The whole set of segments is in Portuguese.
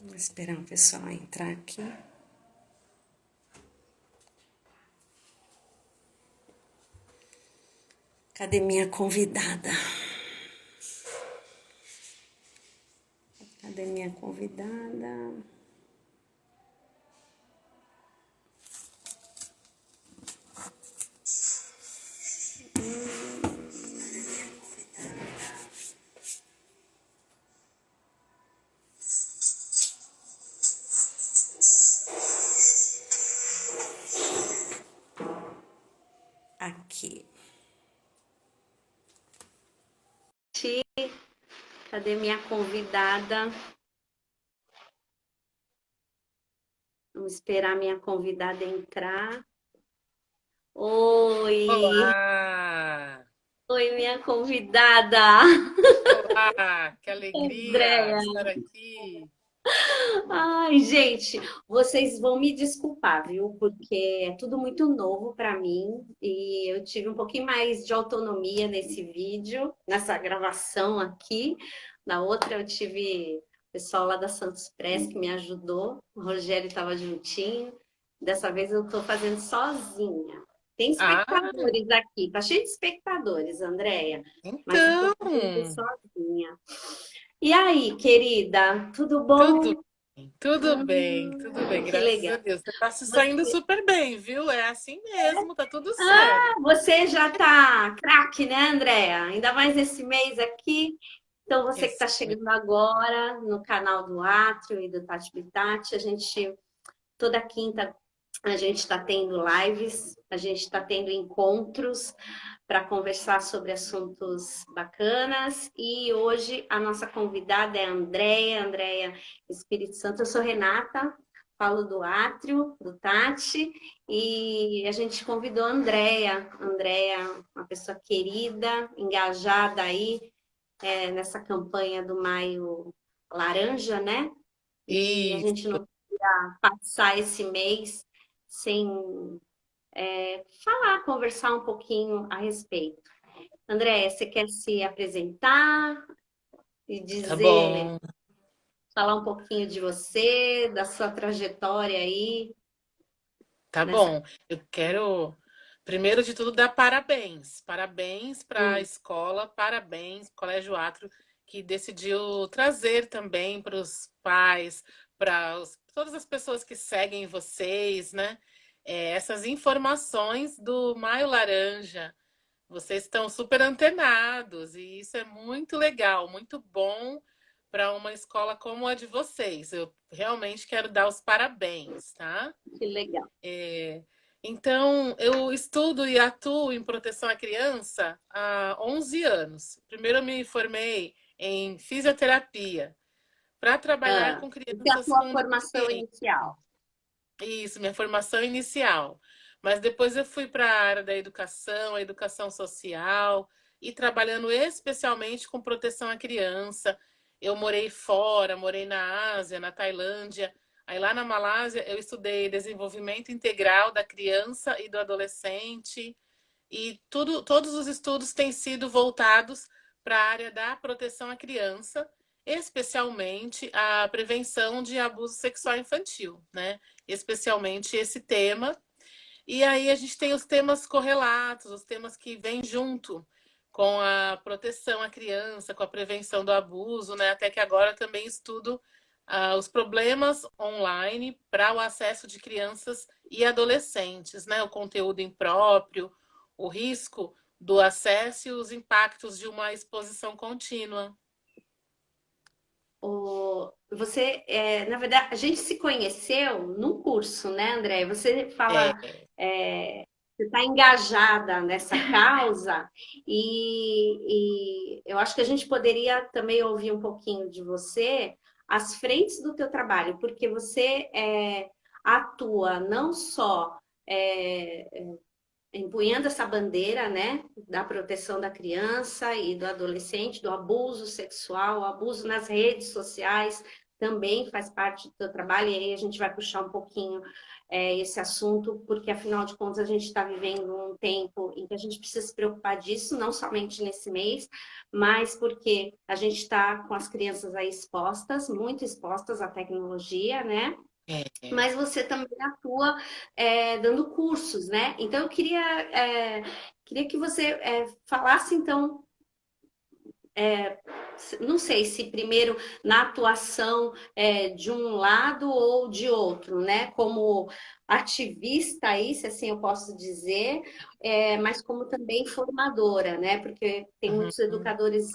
Vou esperar o pessoal entrar aqui. Cadê minha convidada? Cadê minha convidada? Aqui. Cadê minha convidada? Vamos esperar minha convidada entrar. Oi! Olá! Oi, minha convidada! Olá! Que alegria Andréia! estar aqui. Ai, gente, vocês vão me desculpar, viu? Porque é tudo muito novo para mim e eu tive um pouquinho mais de autonomia nesse vídeo, nessa gravação aqui. Na outra eu tive o pessoal lá da Santos Press que me ajudou, o Rogério estava juntinho. Dessa vez eu estou fazendo sozinha. Tem Ah, espectadores aqui, tá cheio de espectadores, Andréia, mas eu estou então, fazendo sozinha. E aí, querida, tudo tudo bom? bem, tudo bem, tudo bem, Que graças a legal. Deus. Você está se saindo Você, super bem, viu? É assim mesmo, tá tudo certo. você já tá craque, né, Andréa? Ainda mais esse mês aqui. Então, você que está Esse- chegando agora no canal do Átrio e do Tati Bitati, a gente, toda quinta, a gente está tendo lives, a gente está tendo encontros para conversar sobre assuntos bacanas. E hoje a nossa convidada é a Andréia, Andréia Espírito Santo. Eu sou Renata, falo do Átrio, do Tati, e a gente convidou a Andréia. Andréia, uma pessoa querida, engajada aí nessa campanha do Maio Laranja, né? E a gente Isso, não podia passar esse mês sem falar, conversar um pouquinho a respeito. Andréia, você quer se apresentar e tá dizer, bom, falar um pouquinho de você, da sua trajetória aí tá nessa. bom. Eu quero, primeiro de tudo, dar parabéns. Parabéns para a Hum, escola, parabéns, Colégio Atro, que decidiu trazer também para os pais, para todas as pessoas que seguem vocês, né? Essas informações do Maio Laranja. Vocês estão super antenados e isso é muito legal, muito bom para uma escola como a de vocês. Eu realmente quero dar os parabéns, tá? que legal. É, então, eu estudo e atuo em proteção à criança há 11 anos. Primeiro, eu me formei em fisioterapia para trabalhar com Essa é a crianças tua com formação deficiência. inicial. Isso, minha formação inicial. Mas depois eu fui para a área da educação, a educação social, e trabalhando especialmente com proteção à criança. Eu morei fora, morei na Ásia, na Tailândia. Aí lá na Malásia eu estudei desenvolvimento integral da criança e do adolescente. E todos os estudos têm sido voltados para a área da proteção à criança, especialmente a prevenção de abuso sexual infantil, né? Especialmente esse tema. E aí a gente tem os temas correlatos, os temas que vêm junto com a proteção à criança, com a prevenção do abuso, né? Até que agora também estudo os problemas online para o acesso de crianças e adolescentes, né? O conteúdo impróprio, o risco do acesso e os impactos de uma exposição contínua. Você, na verdade, a gente se conheceu num curso, né, André? Você É, fala, você está engajada nessa causa e eu acho que a gente poderia também ouvir um pouquinho de você às frentes do teu trabalho, porque você atua não só empunhando essa bandeira, né, da proteção da criança e do adolescente, do abuso sexual, o abuso nas redes sociais, também faz parte do teu trabalho, e aí a gente vai puxar um pouquinho esse assunto, porque afinal de contas a gente está vivendo um tempo em que a gente precisa se preocupar disso, não somente nesse mês, mas porque a gente está com as crianças aí expostas, muito expostas à tecnologia, né? É. Mas você também atua dando cursos, né? Então eu queria que você falasse então, não sei se primeiro na atuação de um lado ou de outro, né? Como ativista aí, se assim eu posso dizer, mas como também formadora, né? Porque tem muitos Uhum. educadores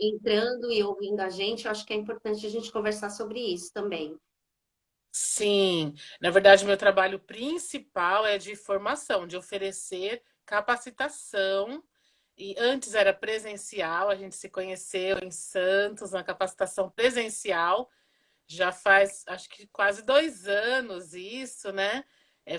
entrando e ouvindo a gente, eu acho que é importante a gente conversar sobre isso também. Sim, na verdade, meu trabalho principal é de formação, de oferecer capacitação. E antes era presencial, a gente se conheceu em Santos, na capacitação presencial. Já faz, acho que quase 2 anos isso, né?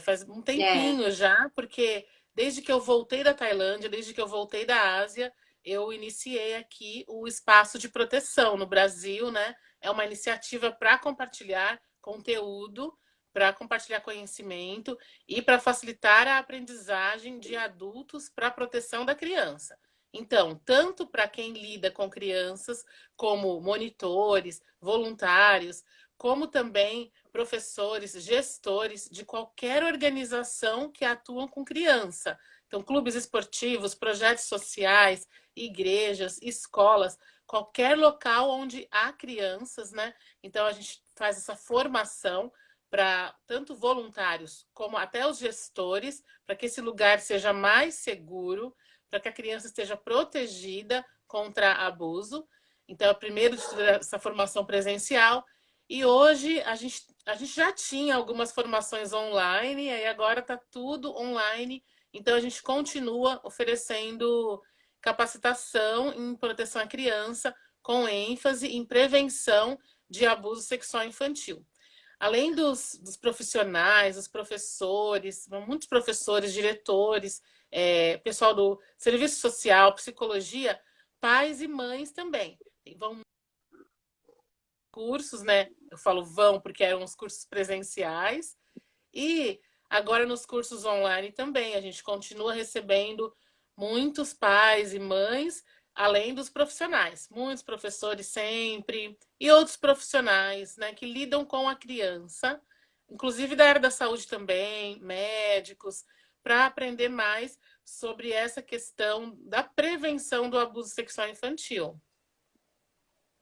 Faz um É, tempinho já, porque desde que eu voltei da Tailândia, desde que eu voltei da Ásia, eu iniciei aqui o Espaço de Proteção no Brasil, né? É uma iniciativa para compartilhar conteúdo, para compartilhar conhecimento e para facilitar a aprendizagem de adultos para a proteção da criança. Então, tanto para quem lida com crianças, como monitores, voluntários, como também professores, gestores de qualquer organização que atuam com criança. Então, clubes esportivos, projetos sociais, igrejas, escolas, qualquer local onde há crianças, né? Então, a gente faz essa formação para tanto voluntários como até os gestores, para que esse lugar seja mais seguro, para que a criança esteja protegida contra abuso. Então, primeiro de tudo, essa formação presencial. E hoje a gente já tinha algumas formações online, e agora está tudo online. Então, a gente continua oferecendo capacitação em proteção à criança, com ênfase em prevenção de abuso sexual infantil. Além dos profissionais, dos professores, muitos professores, diretores, pessoal do serviço social, psicologia, pais e mães também. Vão cursos, né? Eu falo vão porque eram os cursos presenciais. E agora nos cursos online também, a gente continua recebendo muitos pais e mães, além dos profissionais, muitos professores sempre, e outros profissionais, né, que lidam com a criança, inclusive da área da saúde também, médicos, para aprender mais sobre essa questão da prevenção do abuso sexual infantil.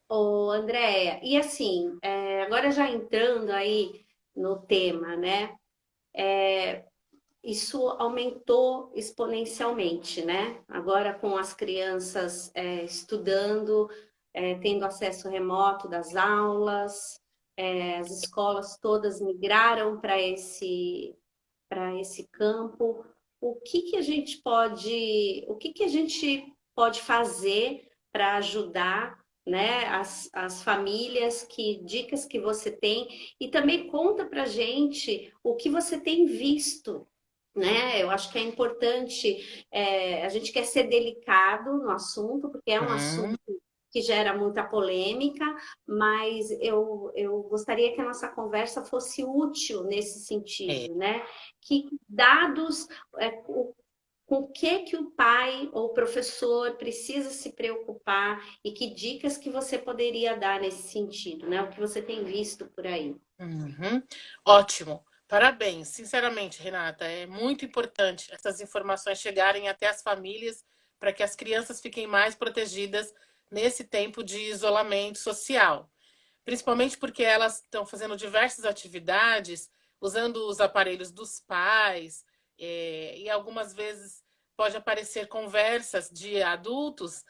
ô Andréia, e assim, agora já entrando aí no tema, né? Isso aumentou exponencialmente, né? Agora com as crianças estudando, tendo acesso remoto das aulas, as escolas todas migraram para esse campo. O que que a gente pode fazer para ajudar, né, as famílias? Que dicas que você tem? E também conta para gente o que você tem visto, né? Eu acho que é importante, a gente quer ser delicado no assunto, porque é um assunto Hum, que gera muita polêmica, mas eu gostaria que a nossa conversa fosse útil nesse é. sentido, né? Que dados, com o que o pai ou o professor precisa se preocupar e que dicas que você poderia dar nesse sentido, né? O que você tem visto por aí. Uhum. Ótimo. Parabéns. Sinceramente, Renata, é muito importante essas informações chegarem até as famílias para que as crianças fiquem mais protegidas nesse tempo de isolamento social. Principalmente porque elas estão fazendo diversas atividades, usando os aparelhos dos pais, e algumas vezes pode aparecer conversas de adultos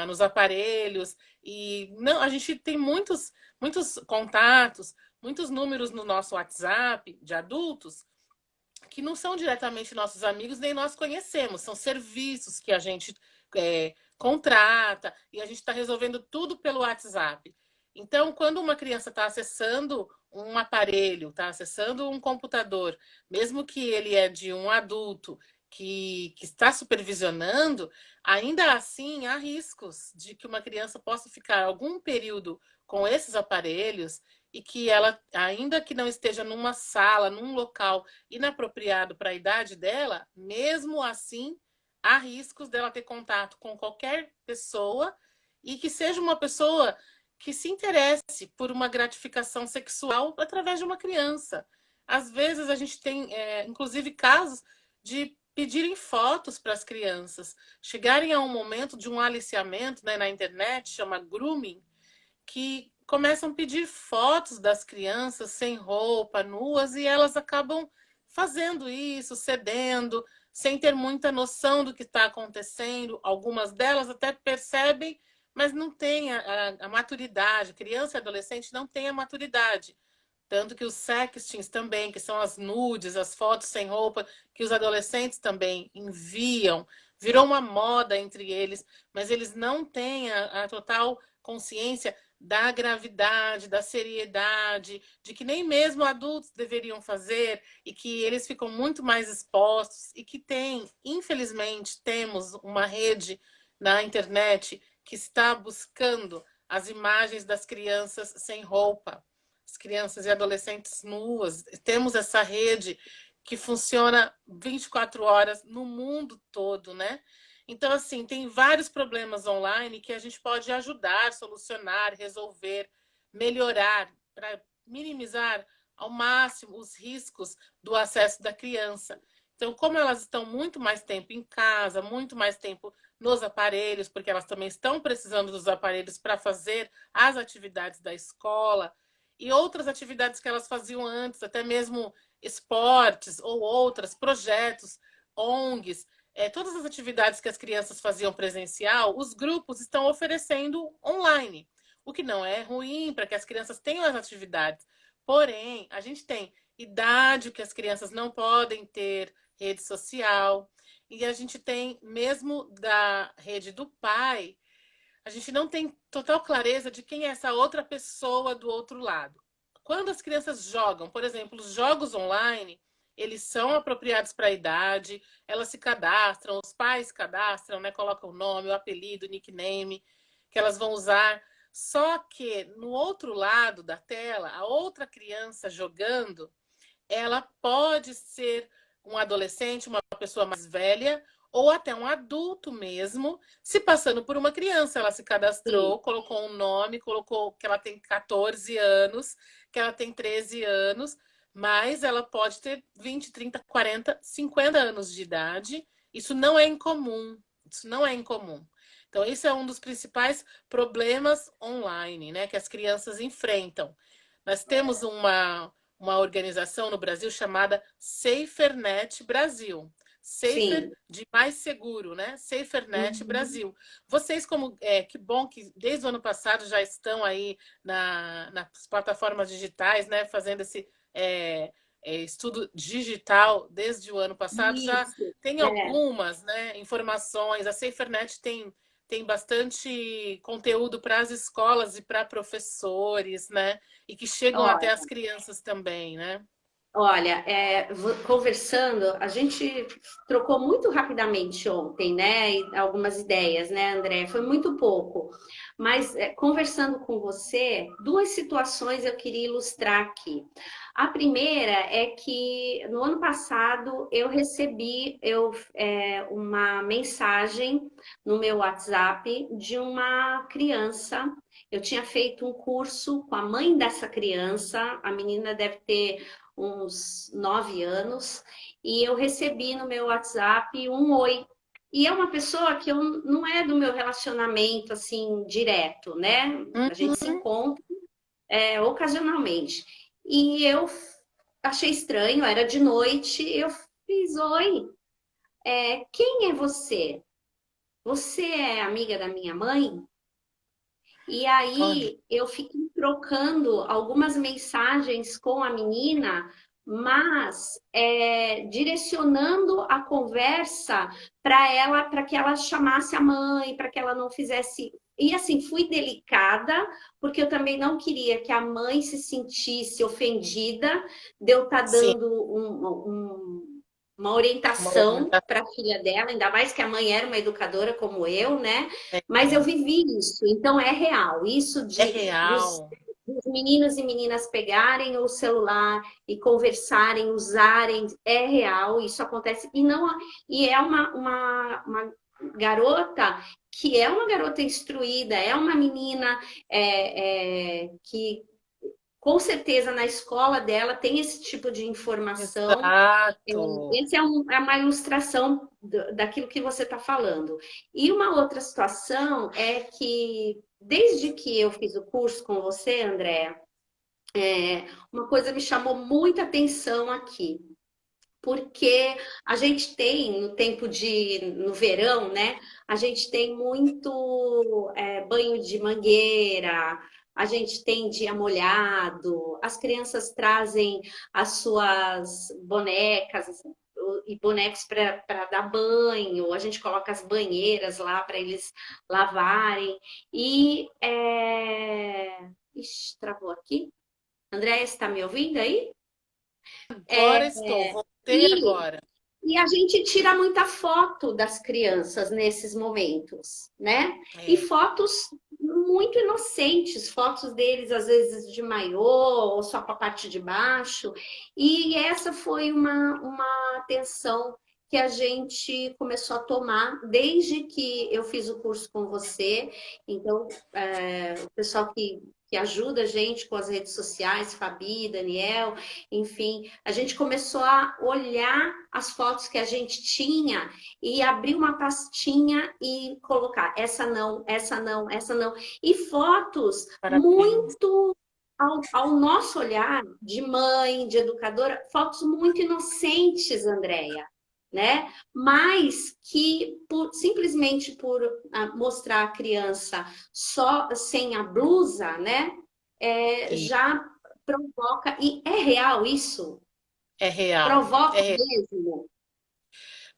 nos aparelhos, e não, a gente tem muitos contatos, muitos números no nosso WhatsApp de adultos que não são diretamente nossos amigos, nem nós conhecemos, são serviços que a gente contrata e a gente está resolvendo tudo pelo WhatsApp. Então, quando uma criança está acessando um aparelho, está acessando um computador, mesmo que ele é de um adulto que está supervisionando, ainda assim há riscos de que uma criança possa ficar algum período com esses aparelhos e que ela, ainda que não esteja numa sala, num local inapropriado para a idade dela, mesmo assim há riscos dela ter contato com qualquer pessoa e que seja uma pessoa que se interesse por uma gratificação sexual através de uma criança. Às vezes a gente tem, inclusive, casos de pedirem fotos para as crianças, chegarem a um momento de um aliciamento, né, na internet, chama grooming, que começam a pedir fotos das crianças sem roupa, nuas, e elas acabam fazendo isso, cedendo, sem ter muita noção do que está acontecendo. Algumas delas até percebem, mas não têm a maturidade. Criança e adolescente não têm a maturidade. Tanto que os sextings também, que são as nudes, as fotos sem roupa, que os adolescentes também enviam, virou uma moda entre eles, mas eles não têm a total consciência da gravidade, da seriedade, de que nem mesmo adultos deveriam fazer e que eles ficam muito mais expostos e que tem, infelizmente, temos uma rede na internet que está buscando as imagens das crianças sem roupa, as crianças e adolescentes nuas. Temos essa rede que funciona 24 horas no mundo todo, né? Então, assim, tem vários problemas online que a gente pode ajudar, solucionar, resolver, melhorar, para minimizar ao máximo os riscos do acesso da criança. Então, como elas estão muito mais tempo em casa, muito mais tempo nos aparelhos, porque elas também estão precisando dos aparelhos para fazer as atividades da escola e outras atividades que elas faziam antes, até mesmo esportes ou outras, projetos, ONGs, todas as atividades que as crianças faziam presencial, os grupos estão oferecendo online, o que não é ruim para que as crianças tenham as atividades. Porém, a gente tem idade que as crianças não podem ter rede social, e a gente tem, mesmo da rede do pai, a gente não tem total clareza de quem é essa outra pessoa do outro lado. Quando as crianças jogam, por exemplo, os jogos online, eles são apropriados para a idade, elas se cadastram, os pais cadastram, né, colocam o nome, o apelido, o nickname que elas vão usar. Só que no outro lado da tela, a outra criança jogando, ela pode ser um adolescente, uma pessoa mais velha, ou até um adulto mesmo, se passando por uma criança. Ela se cadastrou, Sim. colocou um nome, colocou que ela tem 14 anos, que ela tem 13 anos, mas ela pode ter 20, 30, 40, 50 anos de idade. Isso não é incomum. Isso não é incomum. Então, esse é um dos principais problemas online, né, que as crianças enfrentam. Nós temos uma organização no Brasil chamada SaferNet Brasil. Safer Sim. de mais seguro, né? SaferNet Uhum. Brasil. Vocês, como que bom que desde o ano passado já estão aí nas plataformas digitais, né? Fazendo esse estudo digital desde o ano passado, já Isso. tem É. algumas, né, informações. A SaferNet tem bastante conteúdo para as escolas e para professores, né? E que chegam até Olha, as crianças também, né? olha, conversando, a gente trocou muito rapidamente ontem, né? Algumas ideias, né, André? Foi muito pouco. Mas conversando com você, duas situações eu queria ilustrar aqui. A primeira é que no ano passado eu recebi uma mensagem no meu WhatsApp de uma criança. Eu tinha feito um curso com a mãe dessa criança, a menina deve ter uns 9 anos, e eu recebi no meu WhatsApp um oi. E é uma pessoa que eu, não é do meu relacionamento assim direto, né? A gente se Uhum. encontra ocasionalmente. E eu achei estranho, era de noite, eu fiz oi. Quem é você? Você é amiga da minha mãe? E Olha, aí eu fiquei trocando algumas mensagens com a menina, mas direcionando a conversa para ela, para que ela chamasse a mãe, para que ela não fizesse. E assim, fui delicada, porque eu também não queria que a mãe se sentisse ofendida de eu estar sim, dando uma Uma orientação orientação para a filha dela, ainda mais que a mãe era uma educadora como eu, né? Mas eu é vivi isso, então é real. Isso é dos, real. dos meninos e meninas pegarem o celular e conversarem, usarem, é real, isso acontece. E é uma garota que é uma garota instruída, é uma menina que com certeza na escola dela tem esse tipo de informação. Exato. Esse é uma ilustração daquilo que você está falando. E uma outra situação é que, desde que eu fiz o curso com você, André, uma coisa me chamou muita atenção aqui. Porque a gente tem, no verão, né? A gente tem muito banho de mangueira, a gente tem dia molhado, as crianças trazem as suas bonecas e bonecos para dar banho, a gente coloca as banheiras lá para eles lavarem. E. Ixi, travou aqui. André, você está me ouvindo aí? Agora estou, voltei E agora. E a gente tira muita foto das crianças nesses momentos, né? E É, fotos muito inocentes, fotos deles às vezes de maiô ou só com a parte de baixo. E essa foi uma atenção que a gente começou a tomar desde que eu fiz o curso com você. Então, o pessoal que ajuda a gente com as redes sociais, Fabi, Daniel, enfim, a gente começou a olhar as fotos que a gente tinha e abrir uma pastinha e colocar essa não, essa não, essa não. E fotos parabéns. muito ao nosso olhar de mãe, de educadora, fotos muito inocentes, Andréia, né? Mas que simplesmente por mostrar a criança só sem a blusa, né? E Já provoca, e é real isso? é real. Provoca mesmo?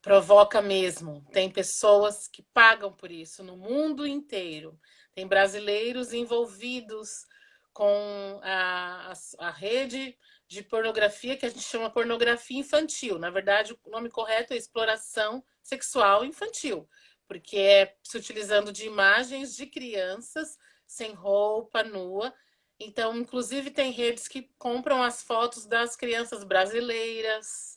Provoca mesmo. Tem pessoas que pagam por isso no mundo inteiro. Tem brasileiros envolvidos com a rede de pornografia que a gente chama pornografia infantil. Na verdade, o nome correto é exploração sexual infantil, porque é se utilizando de imagens de crianças sem roupa, nua. Então, inclusive, tem redes que compram as fotos das crianças brasileiras.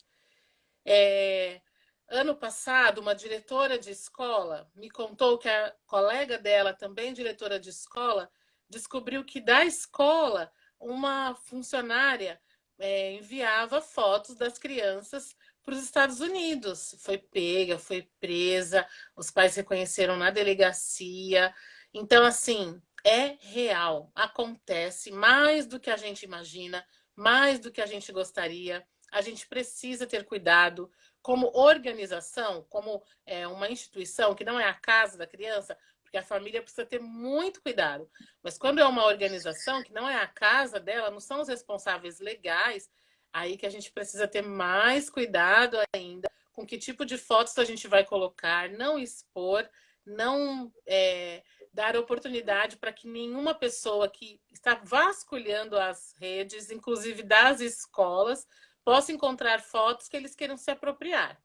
É, ano passado, uma diretora de escola me contou que a colega dela, também diretora de escola, descobriu que da escola uma funcionária enviava fotos das crianças para os Estados Unidos. Foi pega, foi presa, os pais reconheceram na delegacia. Então, assim, é real, acontece mais do que a gente imagina, mais do que a gente gostaria. A gente precisa ter cuidado como organização, como uma instituição que não é a casa da criança, porque a família precisa ter muito cuidado. Mas quando é uma organização que não é a casa dela, não são os responsáveis legais, aí que a gente precisa ter mais cuidado ainda com que tipo de fotos a gente vai colocar, não expor, não dar oportunidade para que nenhuma pessoa que está vasculhando as redes, inclusive das escolas, possa encontrar fotos que eles queiram se apropriar.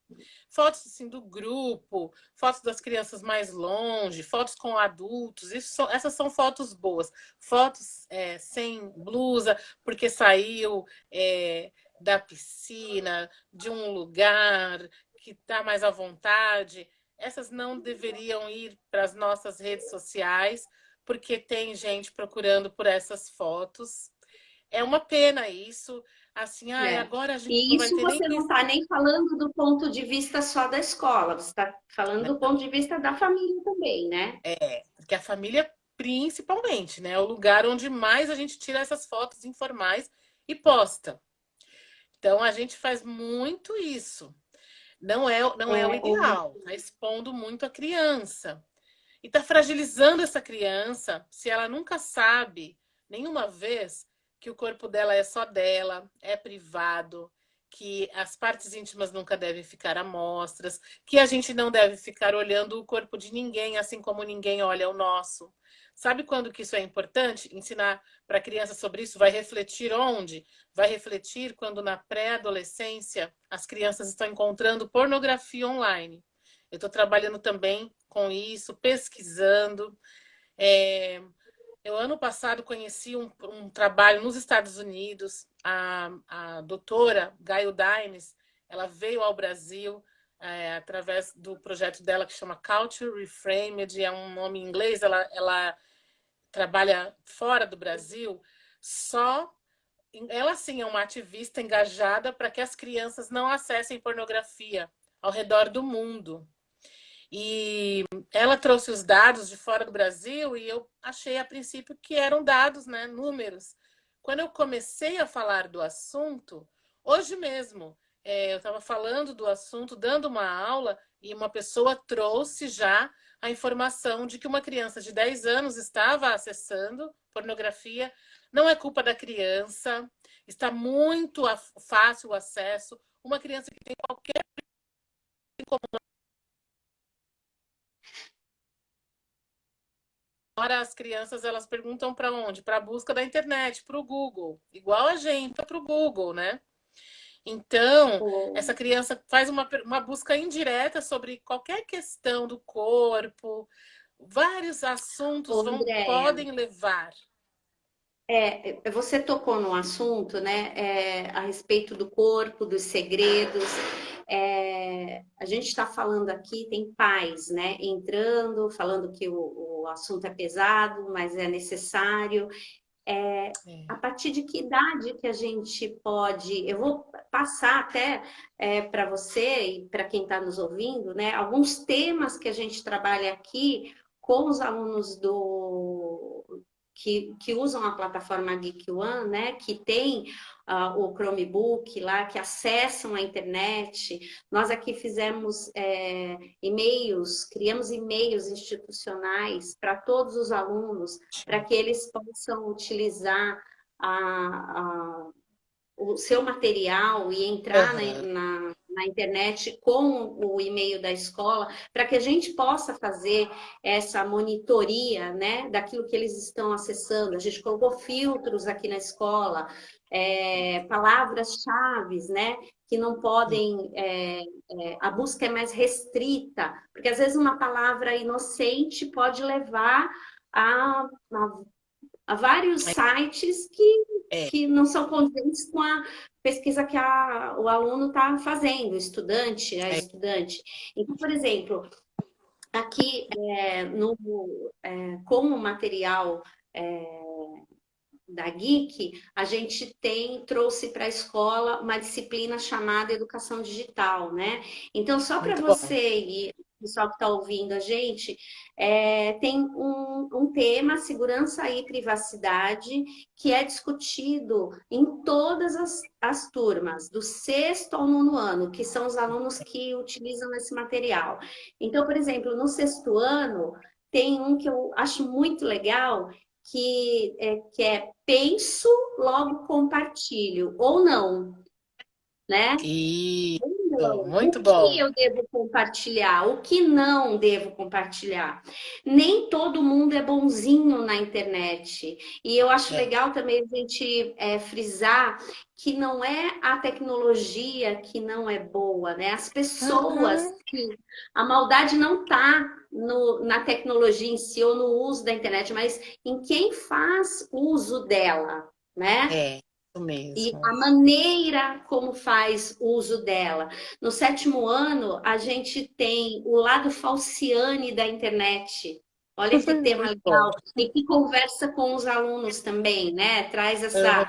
Fotos assim do grupo, fotos das crianças mais longe, fotos com adultos, essas são fotos boas. Fotos sem blusa, porque saiu da piscina, de um lugar que está mais à vontade. Essas não deveriam ir para as nossas redes sociais, porque tem gente procurando por essas fotos. É uma pena isso. Assim, É. agora a gente E não vai isso ter nem você não está conhecimento. nem falando do ponto de vista só da escola, você está falando do ponto de vista da família também, né? Porque a família, principalmente, né? É o lugar onde mais a gente tira essas fotos informais e posta. Então a gente faz muito isso. Não é o É, ideal. Está expondo muito a criança. E está fragilizando essa criança se ela nunca sabe, nenhuma vez, que o corpo dela é só dela, é privado, que as partes íntimas nunca devem ficar à mostras, que a gente não deve ficar olhando o corpo de ninguém, assim como ninguém olha o nosso. Sabe quando que isso é importante? Ensinar para a criança sobre isso vai refletir onde? Vai refletir quando na pré-adolescência as crianças estão encontrando pornografia online. Eu estou trabalhando também com isso, pesquisando. É, eu, ano passado, conheci um trabalho nos Estados Unidos. A doutora Gail Dines, ela veio ao Brasil através do projeto dela que chama Culture Reframed, é um nome em inglês. Ela trabalha fora do Brasil. Só ela, sim, é uma ativista engajada para que as crianças não acessem pornografia ao redor do mundo. E ela trouxe os dados de fora do Brasil e eu achei a princípio que eram dados, né, números. Quando eu comecei a falar do assunto, hoje mesmo, eu estava falando do assunto, dando uma aula, e uma pessoa trouxe já a informação de que uma criança de 10 anos estava acessando pornografia. Não é culpa da criança, está muito fácil o acesso. Uma criança que tem qualquer hora as crianças elas perguntam para onde? Para a busca da internet, para o Google. Igual a gente, para o Google, né? Então, essa criança faz uma busca indireta sobre qualquer questão do corpo, vários assuntos podem levar. Você tocou num assunto, né, a respeito do corpo, dos segredos. A gente está falando aqui, tem pais, né, entrando, falando que o assunto é pesado, mas é necessário. A partir de que idade que a gente pode... Eu vou passar até para você e para quem está nos ouvindo, né, alguns temas que a gente trabalha aqui com os alunos que usam a plataforma Geek One, né, que tem o Chromebook lá, que acessam a internet. Nós aqui fizemos e-mails, criamos e-mails institucionais para todos os alunos, para que eles possam utilizar o seu material e entrar na internet com o e-mail da escola, para que a gente possa fazer essa monitoria, né, daquilo que eles estão acessando. A gente colocou filtros aqui na escola, palavras-chave, né, que não podem... a busca é mais restrita, porque às vezes uma palavra inocente pode levar a vários sites que não são condizentes com a pesquisa que o aluno está fazendo, o estudante, a estudante. Então, por exemplo, aqui com o material da Geek, a gente trouxe para a escola uma disciplina chamada Educação Digital, né? Então, só para você e o pessoal que está ouvindo a gente, tem um tema, segurança e privacidade, que é discutido em todas as turmas, do sexto ao nono ano, que são os alunos que utilizam esse material. Então, por exemplo, no sexto ano, tem um que eu acho muito legal, que é penso, logo compartilho, ou não, né? Muito o bom. que eu devo compartilhar, o que não devo compartilhar. Nem todo mundo é bonzinho na internet. E eu acho legal também a gente frisar que não é a tecnologia que não é boa, né? As pessoas, a maldade não está na tecnologia em si ou no uso da internet, mas em quem faz uso dela, né? Mesmo. E a maneira como faz uso dela. No sétimo ano, a gente tem o lado falciane da internet. Olha que tema legal. E que conversa com os alunos também, né? Traz essa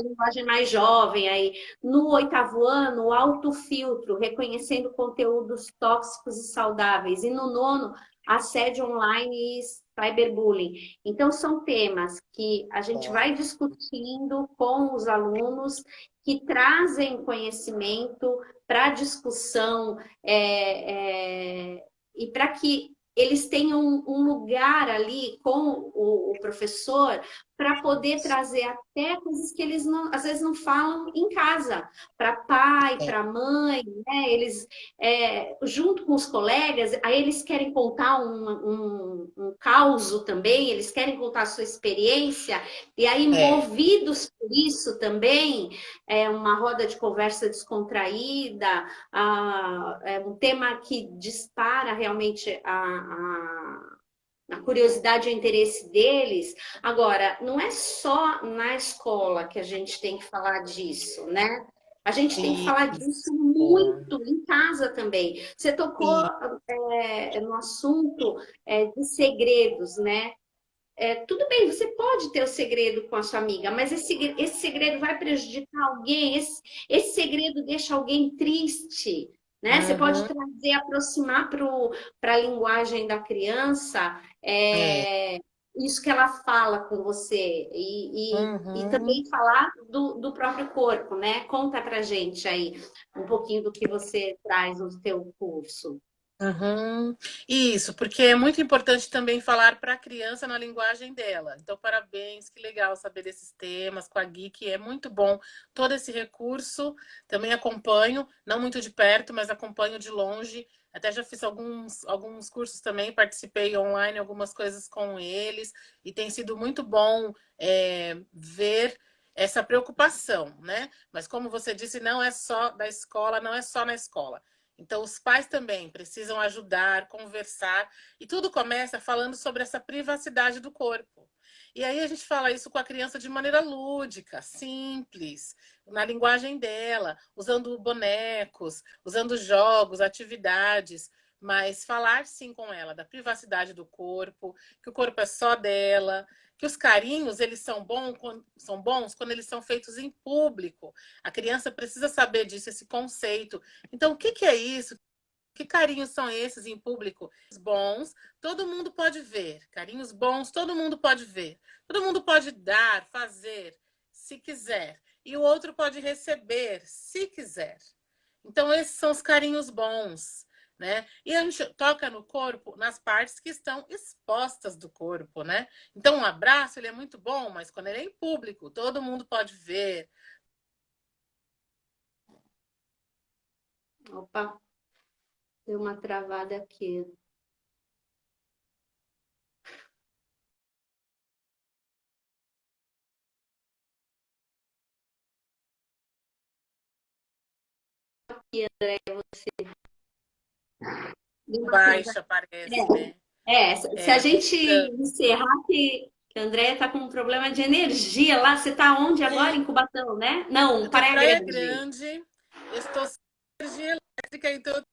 linguagem mais jovem aí. No oitavo ano, o autofiltro, reconhecendo conteúdos tóxicos e saudáveis. E no nono, assédio online e cyberbullying. Então, são temas que a gente vai discutindo com os alunos, que trazem conhecimento para discussão e para que eles tenham um lugar ali com o professor para poder trazer até coisas que eles não, às vezes não falam em casa, para pai, É, para mãe, né? Eles, junto com os colegas, aí eles querem contar um caos também, eles querem contar a sua experiência, e aí, é, movidos por isso também, é uma roda de conversa descontraída, é um tema que dispara realmente a curiosidade e o interesse deles. Agora, não é só na escola que a gente tem que falar disso, né? A gente tem que falar disso isso, muito em casa também. Você tocou e, no assunto de segredos, né? Tudo bem, você pode ter o segredo com a sua amiga, mas esse segredo vai prejudicar alguém, esse segredo deixa alguém triste, né? Você pode uhum, trazer, aproximar para a linguagem da criança é, isso que ela fala com você e uhum. também falar do próprio corpo, né? Conta pra gente aí um pouquinho do que você traz no seu curso. Uhum. Isso, porque é muito importante também falar para a criança na linguagem dela. Então, parabéns, que legal saber desses temas com a Gui, que é muito bom todo esse recurso. Também acompanho, não muito de perto, mas acompanho de longe. Até já fiz alguns cursos também, participei online, algumas coisas com eles, e tem sido muito bom ver essa preocupação, né? Mas como você disse, não é só da escola, não é só na escola. Então, os pais também precisam ajudar, conversar, e tudo começa falando sobre essa privacidade do corpo. E aí a gente fala isso com a criança de maneira lúdica, simples, na linguagem dela, usando bonecos, usando jogos, atividades, mas falar sim com ela da privacidade do corpo, que o corpo é só dela, que os carinhos eles são bons quando eles são feitos em público. A criança precisa saber disso, esse conceito. Então, o que, que é isso? Que carinhos são esses em público? Bons, todo mundo pode ver. Carinhos bons, todo mundo pode ver. Todo mundo pode dar, fazer, se quiser. E o outro pode receber, se quiser. Então, esses são os carinhos bons, né? E a gente toca no corpo, nas partes que estão expostas do corpo, né? Então, um abraço, ele é muito bom, mas quando ele é em público, todo mundo pode ver. Opa, deu uma travada aqui. Deu uma travada. Baixa, parece, né? Se a gente Então, encerrar que a Andréia está com um problema de energia lá, você está onde agora? Em Cubatão, né? Não, eu tô em Praia Praia Grande. Grande, eu estou sem energia elétrica, então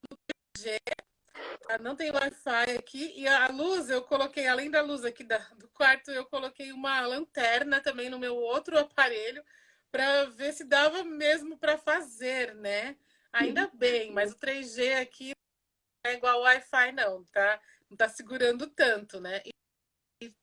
não tem Wi-Fi aqui. E a luz, eu coloquei, além da luz aqui do quarto, eu coloquei uma lanterna também no meu outro aparelho para ver se dava mesmo para fazer, né? Ainda bem, mas o 3G aqui não é igual ao Wi-Fi, não, tá? Não tá segurando tanto, né?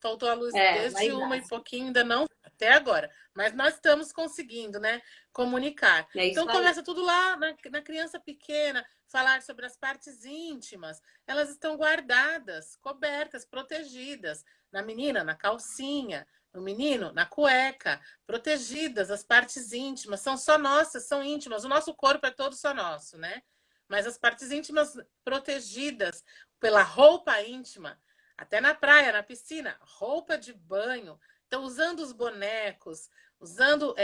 Faltou a luz Vai desde dar. uma e pouquinho, ainda não até agora. Mas nós estamos conseguindo, né, comunicar. É isso Então aí. começa tudo lá na criança pequena, falar sobre as partes íntimas. Elas estão guardadas, cobertas, protegidas. Na menina, na calcinha. No menino, na cueca. Protegidas, as partes íntimas. São só nossas, são íntimas. O nosso corpo é todo só nosso, né? Mas as partes íntimas protegidas pela roupa íntima, até na praia, na piscina, roupa de banho. Então, usando os bonecos, usando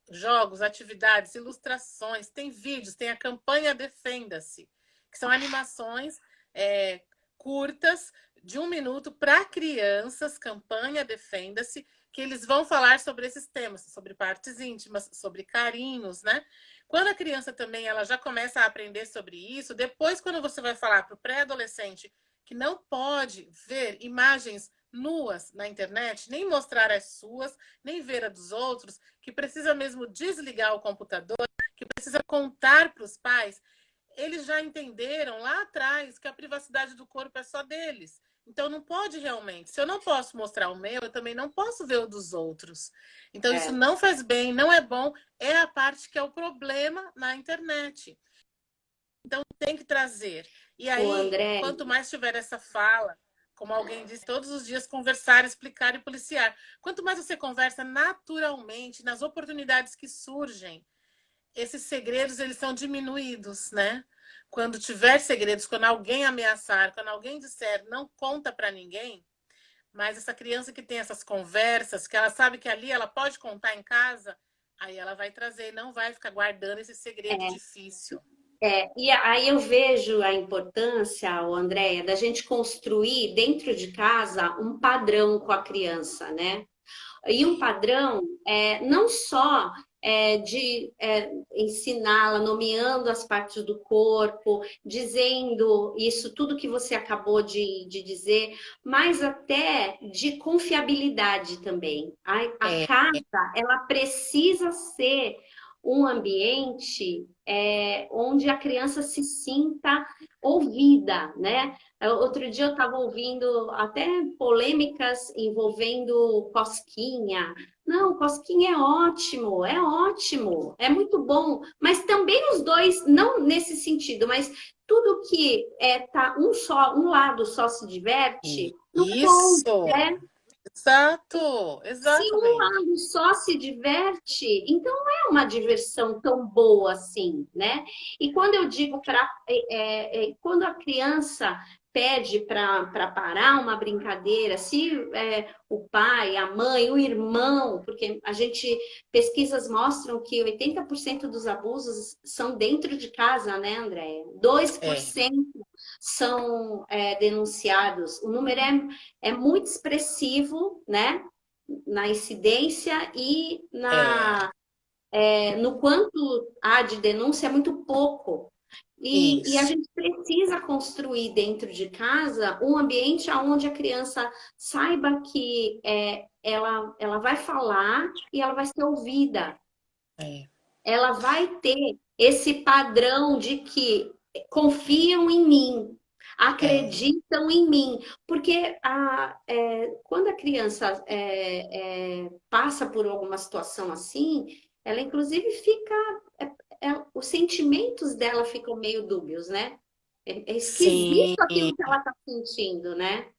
jogos, atividades, ilustrações, tem vídeos, tem a campanha Defenda-se, que são animações é, curtas, de 1 minuto, para crianças, campanha Defenda-se, que eles vão falar sobre esses temas, sobre partes íntimas, sobre carinhos, né? Quando a criança também ela já começa a aprender sobre isso, depois, quando você vai falar para o pré-adolescente que não pode ver imagens nuas na internet, nem mostrar as suas, nem ver a dos outros, que precisa mesmo desligar o computador, que precisa contar para os pais, eles já entenderam lá atrás que a privacidade do corpo é só deles. Então não pode realmente. Se eu não posso mostrar o meu, eu também não posso ver o dos outros. Então isso É. não faz bem, não é bom, é a parte que é o problema na internet. Então tem que trazer. E O aí, André, quanto mais tiver essa fala. como alguém disse, todos os dias conversar, explicar e policiar. Quanto mais você conversa naturalmente, nas oportunidades que surgem, esses segredos eles são diminuídos, né? Quando tiver segredos, quando alguém ameaçar, quando alguém disser não conta para ninguém, mas essa criança que tem essas conversas, que ela sabe que ali ela pode contar em casa, aí ela vai trazer, não vai ficar guardando esse segredo difícil. E aí eu vejo a importância, Andréia, da gente construir dentro de casa um padrão com a criança, né? E um padrão não só de ensiná-la, nomeando as partes do corpo, dizendo isso, tudo que você acabou de dizer, mas até de confiabilidade também. A É, casa, ela precisa ser um ambiente onde a criança se sinta ouvida, né? Outro dia eu estava ouvindo até polêmicas envolvendo cosquinha. Não, cosquinha é ótimo, é muito bom. Mas também os dois, não nesse sentido, mas tudo que tá um lado só se diverte, não é bom, isso, né? exato, Se um exatamente. lado só se diverte, então não é uma diversão tão boa assim, né? E quando eu digo para quando a criança pede para parar uma brincadeira, se o pai, a mãe, o irmão, porque a gente pesquisas mostram que 80% dos abusos são dentro de casa, né, Andréia? dois por É, cento são denunciados. O número é muito expressivo, né? Na incidência e é, no quanto há de denúncia é muito pouco. E a isso, gente precisa construir dentro de casa um ambiente onde a criança saiba que ela vai falar e ela vai ser ouvida. é, Ela vai ter esse padrão de que confiam em mim, é, acreditam em mim, porque quando a criança passa por alguma situação assim, ela inclusive fica, os sentimentos dela ficam meio dúbios, né? É sim, esquisito aquilo que ela está sentindo, né?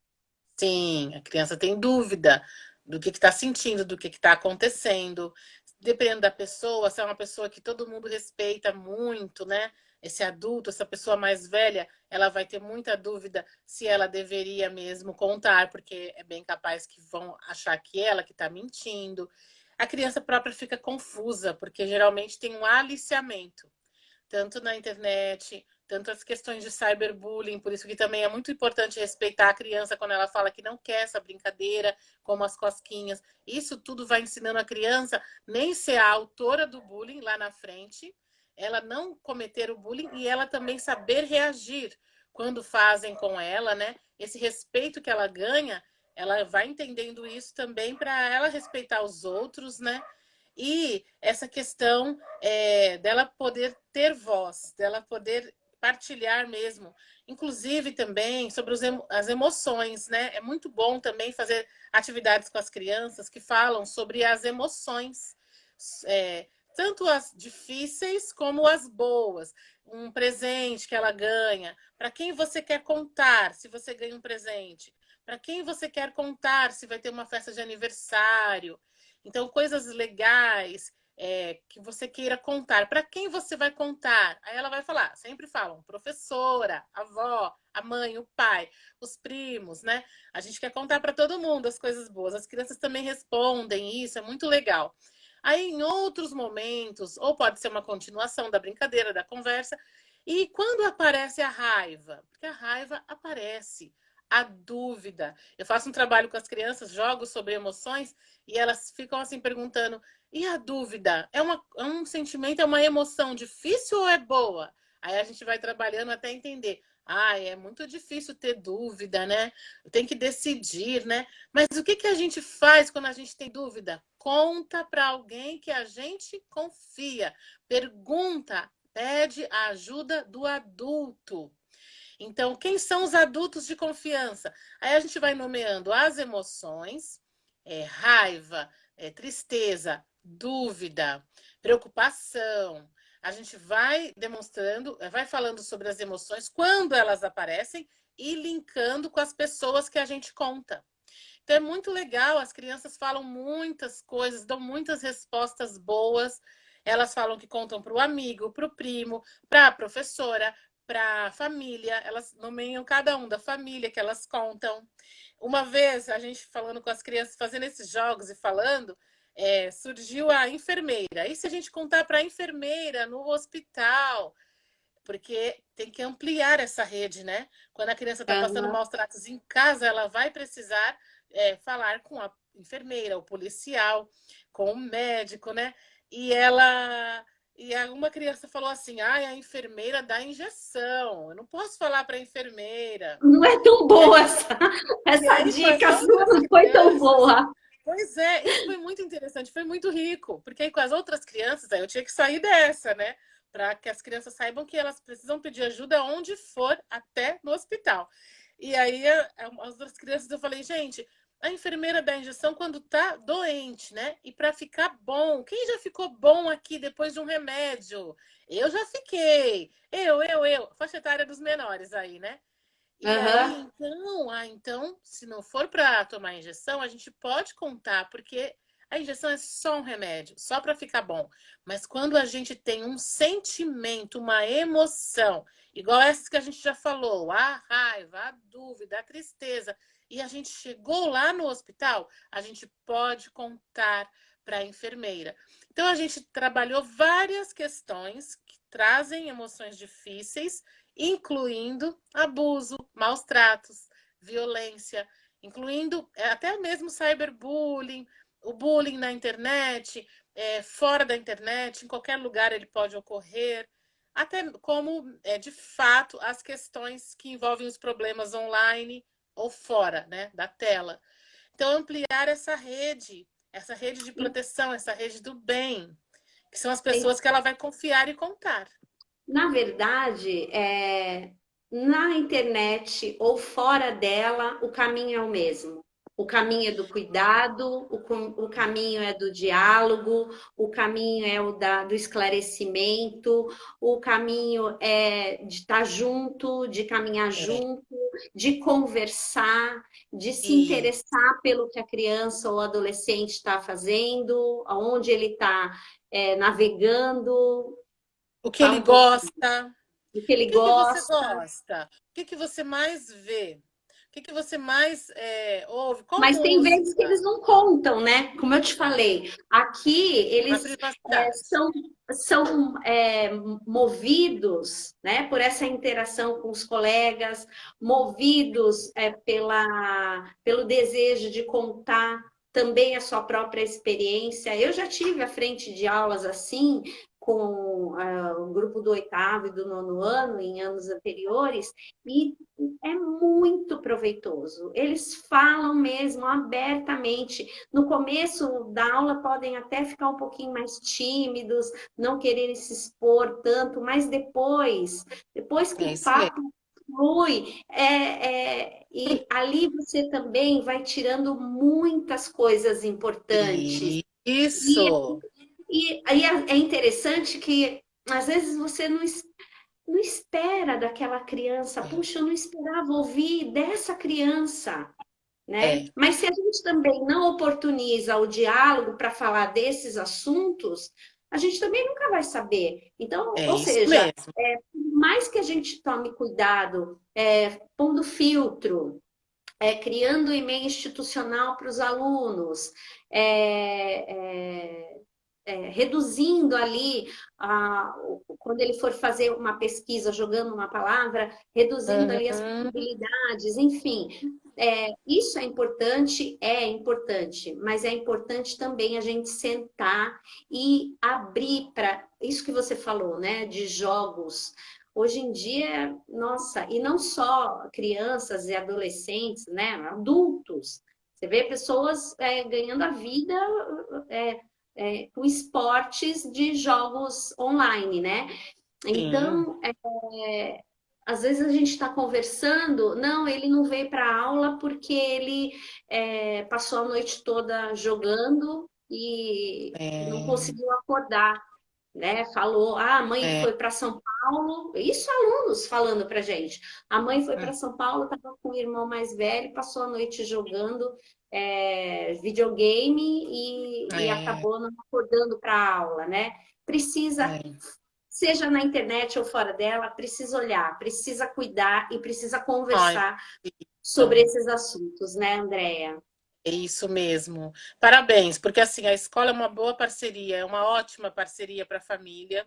sim, a criança tem dúvida do que está sentindo, do que está acontecendo. Dependendo da pessoa, se é uma pessoa que todo mundo respeita muito, né? Esse adulto, essa pessoa mais velha, ela vai ter muita dúvida se ela deveria mesmo contar, porque é bem capaz que vão achar que ela que está mentindo. A criança própria fica confusa, porque geralmente tem um aliciamento tanto na internet, tanto as questões de cyberbullying, por isso que também é muito importante respeitar a criança quando ela fala que não quer essa brincadeira, como as cosquinhas. Isso tudo vai ensinando a criança nem ser a autora do bullying lá na frente, ela não cometer o bullying e ela também saber reagir quando fazem com ela, né? Esse respeito que ela ganha, ela vai entendendo isso também para ela respeitar os outros, né? E essa questão dela poder ter voz, dela poder partilhar mesmo, inclusive também sobre as emoções, né? É muito bom também fazer atividades com as crianças que falam sobre as emoções, tanto as difíceis como as boas. Um presente que ela ganha, para quem você quer contar se você ganha um presente, para quem você quer contar se vai ter uma festa de aniversário. Então, coisas legais que você queira contar. Para quem você vai contar? Aí ela vai falar, sempre falam, professora, avó, a mãe, o pai, os primos, né? A gente quer contar para todo mundo as coisas boas. As crianças também respondem isso, é muito legal. Aí, em outros momentos, ou pode ser uma continuação da brincadeira, da conversa, e quando aparece a raiva, porque a raiva aparece, a dúvida. Eu faço um trabalho com as crianças, jogo sobre emoções, e elas ficam assim perguntando: e a dúvida? É um sentimento, é uma emoção difícil ou é boa? Aí a gente vai trabalhando até entender. Ah, é muito difícil ter dúvida, né? Tem que decidir, né? Mas o que, que a gente faz quando a gente tem dúvida? Conta para alguém que a gente confia. Pergunta, pede a ajuda do adulto. Então, quem são os adultos de confiança? Aí a gente vai nomeando as emoções, raiva, tristeza, dúvida, preocupação. A gente vai demonstrando, vai falando sobre as emoções, quando elas aparecem e linkando com as pessoas que a gente conta. Então é muito legal, as crianças falam muitas coisas, dão muitas respostas boas. Elas falam que contam para o amigo, para o primo, para a professora, para a família. Elas nomeiam cada um da família que elas contam. Uma vez, a gente falando com as crianças, fazendo esses jogos e falando, surgiu a enfermeira. E se a gente contar para a enfermeira no hospital? Porque tem que ampliar essa rede, né? Quando a criança está passando Aham. maus tratos em casa, ela vai precisar falar com a enfermeira, o policial, com o médico, né? E ela. Uma criança falou assim: ah, a enfermeira dá injeção. Eu não posso falar para a enfermeira. Não é tão E boa aí, e essa aí com as dica sua, outras não foi tão crianças. boa. Pois é, isso foi muito interessante, foi muito rico, porque aí com as outras crianças, aí eu tinha que sair dessa, né? Para que as crianças saibam que elas precisam pedir ajuda onde for, até no hospital. E aí, as outras crianças, eu falei, gente, a enfermeira dá injeção quando tá doente, né? E para ficar bom. Quem já ficou bom aqui depois de um remédio? Eu já fiquei. Eu. Faixa etária dos menores aí, né? E aí, Aham. então, se não for para tomar injeção, a gente pode contar, porque a injeção é só um remédio, só para ficar bom. Mas quando a gente tem um sentimento, uma emoção, igual essa que a gente já falou, a raiva, a dúvida, a tristeza, e a gente chegou lá no hospital, a gente pode contar para a enfermeira. Então, a gente trabalhou várias questões que trazem emoções difíceis, incluindo abuso, maus tratos, violência, incluindo até mesmo cyberbullying, o bullying na internet, fora da internet, em qualquer lugar ele pode ocorrer, até como, de fato, as questões que envolvem os problemas online ou fora, né, da tela. Então, ampliar essa rede de proteção, essa rede do bem, que são as pessoas que ela vai confiar e contar. Na verdade, na internet ou fora dela, o caminho é o mesmo. O caminho é do cuidado, o caminho é do diálogo, o caminho é do esclarecimento, o caminho é de estar junto, de caminhar É. junto, de conversar, de se E interessar pelo que a criança ou adolescente está fazendo, aonde ele está navegando, o que tá ele um pouco gosta. do que O ele que que você gosta. gosta? O que que você mais vê? O que que você mais ouve? Qual Mas tem vezes que música? eles não contam, né? Como eu te falei, aqui A eles privacidade. são movidos, né, por essa interação com os colegas, movidos pelo desejo de contar também a sua própria experiência. Eu já tive à frente de aulas assim, com o grupo do oitavo e do nono ano, em anos anteriores, e é muito proveitoso. Eles falam mesmo abertamente. No começo da aula podem até ficar um pouquinho mais tímidos, não quererem se expor tanto, mas depois que É o isso mesmo. papo flui, e ali você também vai tirando muitas coisas importantes. E, Isso. e aí é interessante que às vezes você não espera daquela criança, É, puxa, eu não esperava ouvir dessa criança, né? é, Mas se a gente também não oportuniza o diálogo para falar desses assuntos, a gente também nunca vai saber. Então, é ou isso seja, mesmo. por mais que a gente tome cuidado, pondo filtro, criando e-mail institucional para os alunos, é, é, reduzindo ali, quando ele for fazer uma pesquisa, jogando uma palavra, reduzindo ali as Uhum. possibilidades, enfim. Isso é importante, mas é importante também a gente sentar e abrir para isso que você falou, né, de jogos. Hoje em dia, nossa, e não só crianças e adolescentes, né, adultos. Você vê pessoas ganhando a vida é, com esportes de jogos online, né? Sim. Então, às vezes a gente está conversando, não, ele não veio para a aula porque ele passou a noite toda jogando e não É, conseguiu acordar, né? Falou, ah, a mãe É. foi para São Paulo, isso alunos falando para gente. A mãe foi para Hum, São Paulo, estava com o irmão mais velho, passou a noite jogando videogame e é, acabou não acordando para a aula, né? Precisa, é. seja na internet ou fora dela, precisa olhar, precisa cuidar e precisa Ai, conversar sobre então, esses assuntos, né, Andréia? é isso mesmo. Parabéns, porque assim, a escola é uma boa parceria, é uma ótima parceria para a família.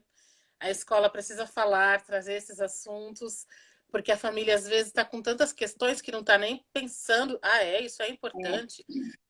A escola precisa falar, trazer esses assuntos, porque a família às vezes está com tantas questões que não está nem pensando, ah, isso é importante.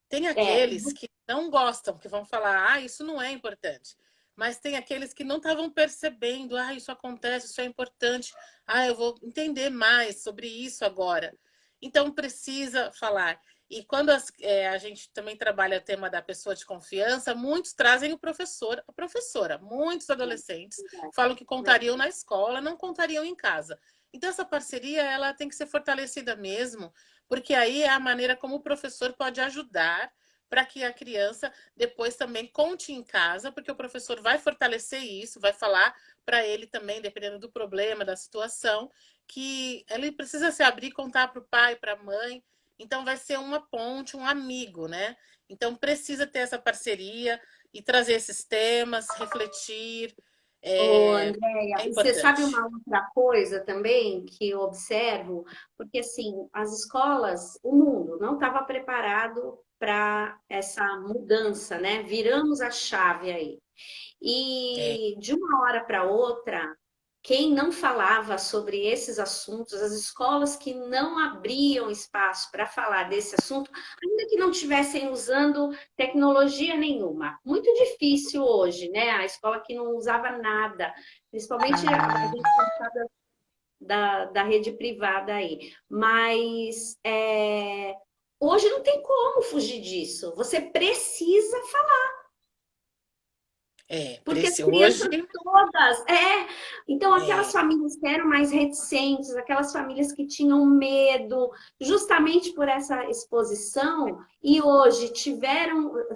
Tem É, aqueles que não gostam, que vão falar, ah, isso não é importante. Mas tem aqueles que não estavam percebendo, ah, isso acontece, isso é importante, ah, eu vou entender mais sobre isso agora. Então precisa falar. E quando a gente também trabalha o tema da pessoa de confiança, muitos trazem o professor, a professora. Muitos adolescentes falam que contariam na escola, não contariam em casa. Então essa parceria ela tem que ser fortalecida mesmo, porque aí é a maneira como o professor pode ajudar para que a criança depois também conte em casa, porque o professor vai fortalecer isso, vai falar para ele também, dependendo do problema, da situação, que ele precisa se abrir, contar para o pai, para a mãe. Então vai ser uma ponte, um amigo, né? Então precisa ter essa parceria e trazer esses temas, refletir. Ô, É, Andréia, é e você sabe importante. uma outra coisa também que eu observo? Porque, assim, as escolas, o mundo não estava preparado para essa mudança, né? Viramos a chave aí. É, E de uma hora para outra, quem não falava sobre esses assuntos, as escolas que não abriam espaço para falar desse assunto, ainda que não estivessem usando tecnologia nenhuma. Muito difícil hoje, né? A escola que não usava nada, principalmente a gente pensar da rede privada aí. Mas hoje não tem como fugir disso. Você precisa. Porque as hoje crianças todas, então aquelas é, famílias que eram mais reticentes, aquelas famílias que tinham medo, justamente por essa exposição, e hoje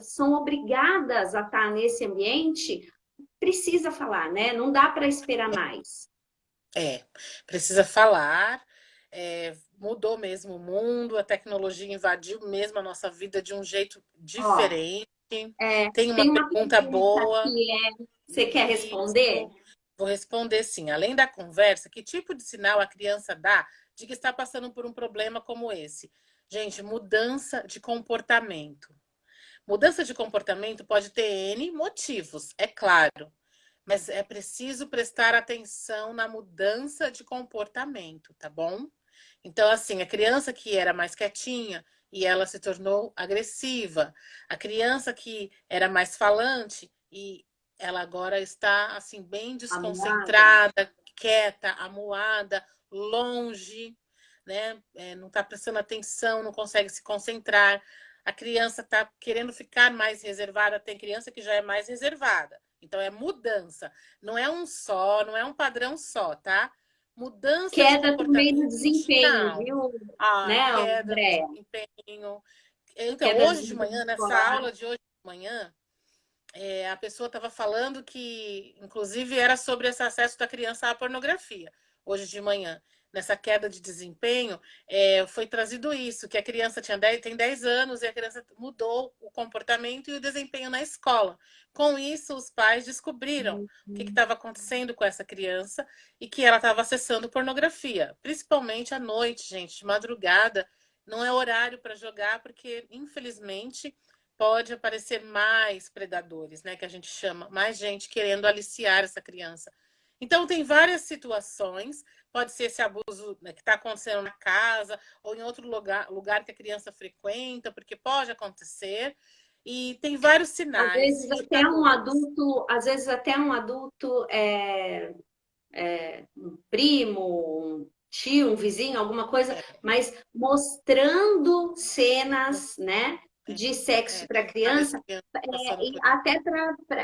são obrigadas a estar nesse ambiente, precisa falar, né? Não dá para esperar mais. É, precisa falar. Mudou mesmo o mundo, a tecnologia invadiu mesmo a nossa vida de um jeito Ó, diferente. é, Tem uma tem uma pergunta pergunta boa. que você quer responder? Isso. Vou responder sim. Além da conversa, que tipo de sinal a criança dá de que está passando por um problema como esse? Gente, mudança de comportamento. Mudança de comportamento pode ter N motivos, é claro. Mas é preciso prestar atenção na mudança de comportamento, tá bom? Então, assim, a criança que era mais quietinha e ela se tornou agressiva, a criança que era mais falante e ela agora está assim bem Amuada? desconcentrada, quieta, amuada, longe, né? Não está prestando atenção, não consegue se concentrar. A criança está querendo ficar mais reservada, tem criança que já é mais reservada. Então é mudança, não é um só, não é um padrão só, tá? Mudança de Queda também do comportamento desempenho, geral. viu, A né, queda do Andréa? desempenho. Então, Queda do hoje de desempenho manhã, nessa escolar. aula de hoje de manhã, a pessoa estava falando que, inclusive, era sobre esse acesso da criança à pornografia, hoje de manhã. Nessa queda de desempenho, foi trazido isso, que a criança tem 10 anos e a criança mudou o comportamento e o desempenho na escola. Com isso, os pais descobriram o que estava acontecendo com essa criança e que ela estava acessando pornografia, principalmente à noite, gente, de madrugada. Não é horário para jogar, porque, infelizmente, pode aparecer mais predadores, né, que a gente chama, mais gente querendo aliciar essa criança. Então, tem várias situações, pode ser esse abuso, né, que está acontecendo na casa ou em outro lugar que a criança frequenta, porque pode acontecer, e tem vários sinais, indicadores. Às vezes até um adulto um primo, um tio, um vizinho, alguma coisa, É, mas mostrando com, cenas, né, de sexo para com várias criança, crianças passando e por isso. até